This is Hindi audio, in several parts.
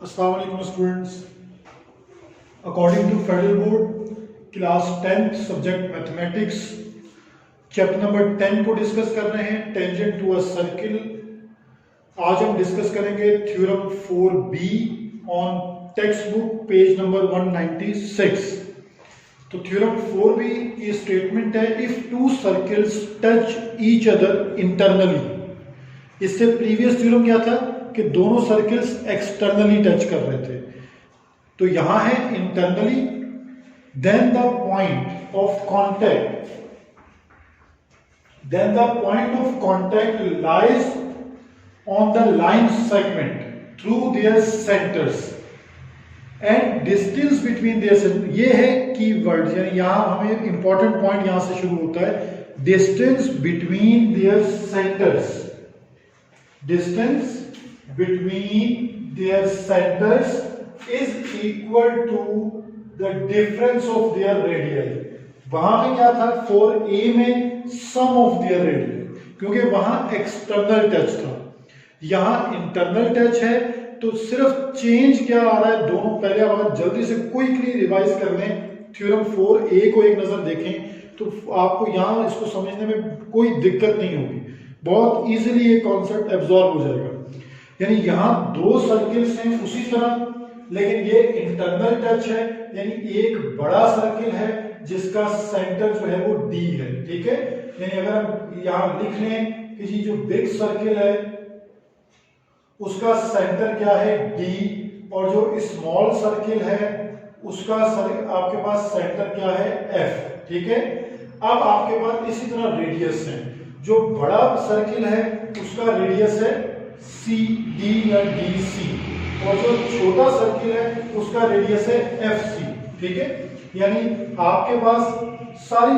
Assalamu alaikum students. According to Federal Board, class 10th subject mathematics, chapter number 10 को डिस्कस कर रहे हैं, टेंजेंट टू अ सर्किल। आज हम डिस्कस करेंगे theorem 4b on text book page number 196। तो थ्योरम 4b की स्टेटमेंट है, if two circles touch each other internally. इससे प्रीवियस थ्योरम क्या था कि दोनों सर्किल्स एक्सटर्नली टच कर रहे थे, तो यहां है internally. Then the point of contact lies on the line segment through their centres and distance between their centres. ये है कीवर्ड, यानी यहां हमें इंपॉर्टेंट पॉइंट यहां से शुरू होता है, distance between their centres. Distance between their centers is equal to the difference of their radii। वहां पे क्या था, for A में sum of their radii, क्योंकि वहां एक्सटर्नल टच था, यहां इंटरनल टच है। तो सिर्फ चेंज क्या आ रहा है दोनों, पहले आप जल्दी से क्विकली रिवाइज कर लें, थ्योरम 4A को एक नजर देखें तो आपको यहां इसको समझने में कोई दिक्कत नहीं होगी, बहुत इजीली ये कॉन्सेप्ट एब्जॉर्ब हो जाएगा। यानी यहां दो सर्किल्स हैं उसी तरह, लेकिन ये इंटरनल टच है, यानी एक बड़ा सर्किल है जिसका सेंटर जो है वो D है, ठीक है। यानी अगर हम यहां लिख लें कि जी जो बिग सर्किल है उसका सेंटर क्या है D, और जो स्मॉल सर्किल है उसका आपके पास सेंटर क्या है F, ठीक है। अब आपके पास इसी तरह रेडियस है, जो बड़ा सर्किल है उसका रेडियस है CD या DC, और जो छोटा सर्किल है उसका रेडियस है FC, ठीक है। यानी आपके पास सारी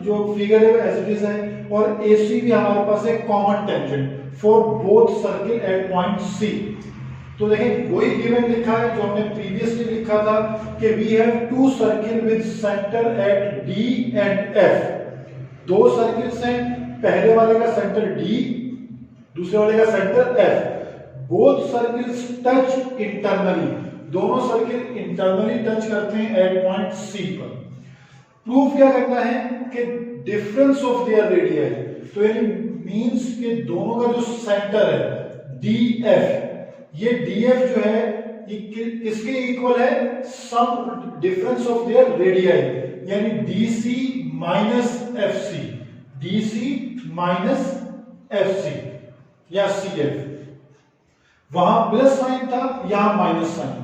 जो फिगर है एज इट इज है, और AC भी हमारे पास है common tangent for both circle eight point C। तो देखें वही गिवन लिखा है जो हमने प्रीवियसली लिखा था कि we have two circle with centre at D and F। दो सर्किल्स हैं, पहले वाले का सेंटर D, दूसरे वाले का centre F। Both circles touch internally, दोनों सर्किल इंटरनली टच करते हैं एट पॉइंट C पर। प्रूफ क्या करना है कि डिफरेंस ऑफ देयर रेडियस, तो यानी मींस कि दोनों का जो सेंटर है DF, ये DF जो है ये किसके इक्वल है, sum difference of their radius, यानी DC minus FC, DC minus FC या CF। वहां प्लस साइन था, यहां माइनस साइन।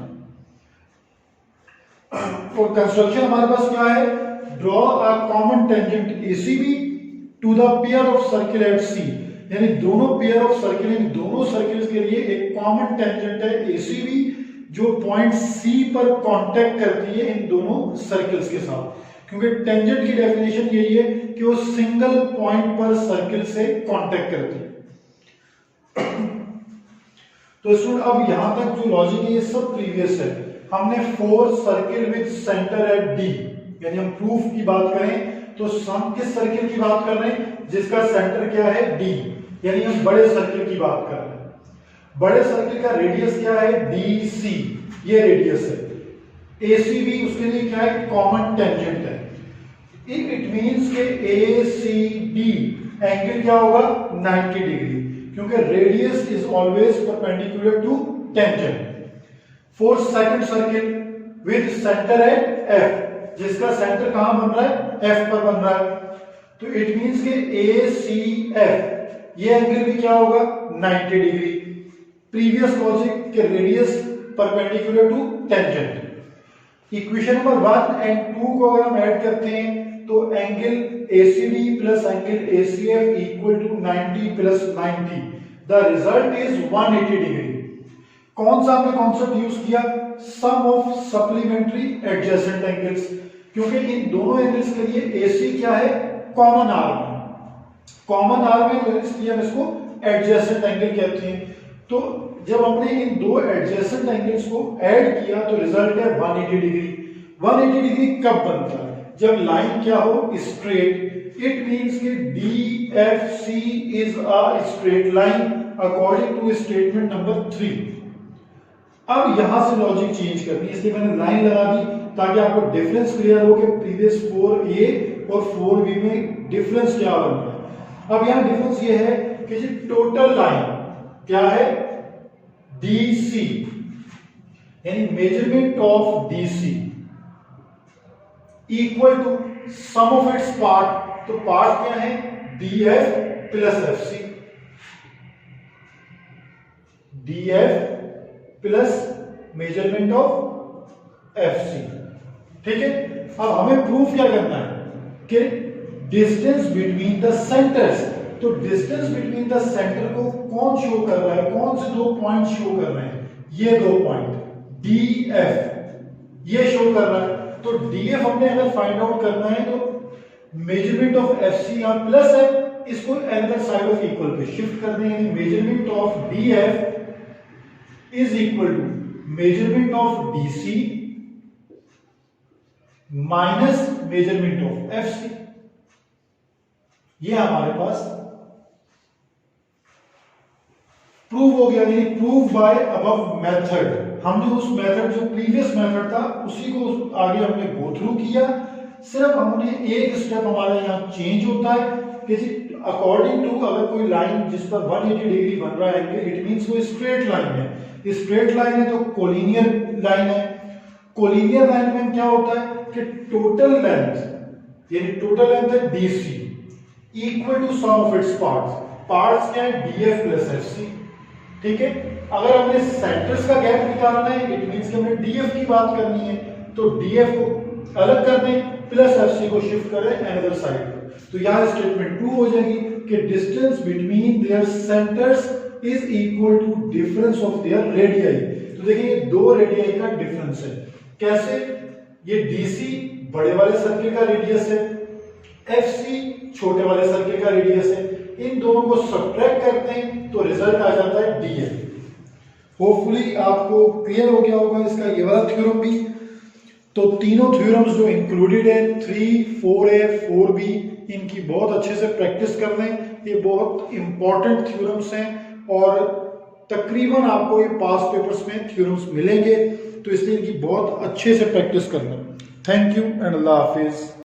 और कंस्ट्रक्शन हमारे पास क्या है, draw a common tangent ACB to the pair of circle at C। यानी दोनों पेयर ऑफ सर्किल, यानी दोनों सर्किल्स के लिए एक कॉमन टेंजेंट है ACB जो पॉइंट C पर कांटेक्ट करती है इन दोनों सर्किल्स के साथ, क्योंकि टेंजेंट की डेफिनेशन यही है कि वो सिंगल पॉइंट पर सर्किल से कांटेक्ट करती है। तो स्टूडेंट अब यहां तक जो लॉजिक है ये सब प्रीवियस है। हमने four circle with centre at D, यानी हम प्रूफ की बात करें तो हम किस सर्किल की बात कर रहे हैं, जिसका सेंटर क्या है D, यानी हम बड़े सर्किल की बात कर रहे हैं। बड़े सर्किल का रेडियस क्या है DC, ये रेडियस है। ACB उसके लिए क्या है, कॉमन टेंजेंट है। इट मींस के ACD एंगल क्या होगा 90 डिग्री, क्योंकि radius is always perpendicular to tangent. For second circle with centre at F, जिसका सेंटर कहां बन रहा है, F पर बन रहा है, तो इट मींस के ACF ये एंगल भी क्या होगा 90 डिग्री। प्रीवियस लॉजिक के radius perpendicular to tangent. Equation number 1 and 2 को अगर हम ऐड करते हैं तो angle ACD plus angle ACF equal to 90 plus 90, the result is 180 degree. कौन सा आपने कॉन्सेप्ट यूज किया, sum of supplementary adjacent angles, क्योंकि इन दोनों एंगल्स के लिए AC क्या है, कॉमन आर्म है, कॉमन आर्म है, तो इसलिए हम इसको एडजेसेंट एंगल कहते हैं। तो जब हमने इन दो एडजेसेंट एंगल्स को ऐड किया तो रिजल्ट है 180 डिग्री। 180 डिग्री कब बनता है, जब लाइन क्या हो, स्ट्रेट। इट मींस कि DFC is a straight line according to statement number 3। अब यहां से लॉजिक चेंज करनी है, इसलिए मैंने लाइन लगा दी ताकि आपको डिफरेंस क्लियर हो कि प्रीवियस 4A और 4B में डिफरेंस क्या बन रहा है। अब यहां डिफरेंस ये है कि जी टोटल लाइन क्या है, DC, यानी measurement of DC equal to sum of its part. तो पार्ट क्या है, DF plus FC, DF plus measurement of FC। ठीक है, अब हमें प्रूफ क्या करना है कि डिस्टेंस बिटवीन द सेंटर्स। तो डिस्टेंस बिटवीन द सेंटर को कौन शो कर रहा है, कौन से दो पॉइंट शो कर रहे हैं, ये दो पॉइंट DF ये शो कर रहा है। तो DF हमने अगर फाइंड आउट करना है तो मेजरमेंट ऑफ FC यहां प्लस है, इसको अनदर साइड ऑफ इक्वल पे शिफ्ट कर दें, यानी measurement of DF is equal to measurement of DC minus measurement of FC। ये हमारे पास प्रूव हो गया, यानी प्रूव बाय अबव मेथड। हमने उस मेथड जो प्रीवियस मेथड था उसी को आगे हमने गो थ्रू किया, सिर्फ हमने एक स्टेप हमारा यहाँ चेंज होता है कि अकॉर्डिंग टू अगर कोई लाइन जिस पर 180 डिग्री बन रहा है, इट मींस वो स्ट्रेट लाइन है। स्ट्रेट लाइन है तो कोलिनियर लाइन है। कोलिनियर लाइन में क्या होता है कि टोटल लेंथ यानी टोटल लेंथ है DC equal to sum of its parts. Parts क्या है, DF प्लस FC। ठीक है, अगर हमने सेंटर्स का गैप निकालना है, इट मींस कि हमें DF की बात करनी है, तो DF को अलग कर दें प्लस FC को शिफ्ट करें अनदर साइड। तो यहां स्टेटमेंट 2 हो जाएगी कि distance between their centres is equal to difference of their radii. तो देखिए ये दो रेडियाई का डिफरेंस है। कैसे, ये DC बड़े वाले सर्किल का रेडियस है, FC छोटे वाले सर्किल का रेडियस है, इन दोनों को सब्ट्रैक्ट करते हैं तो रिजल्ट आ जाता है DF। होपफुली आपको क्लियर हो गया होगा इसका ये वाला थ्योरम भी। तो तीनों थ्योरम्स जो इंक्लूडेड है 3, 4A, 4B, इनकी बहुत अच्छे से प्रैक्टिस कर लें। ये बहुत इंपॉर्टेंट थ्योरम्स हैं और तकरीबन आपको ये पास पेपर्स में थ्योरम्स मिलेंगे, तो इसलिए इनकी बहुत अच्छे से प्रैक्टिस करना। Thank you and Allah Hafiz.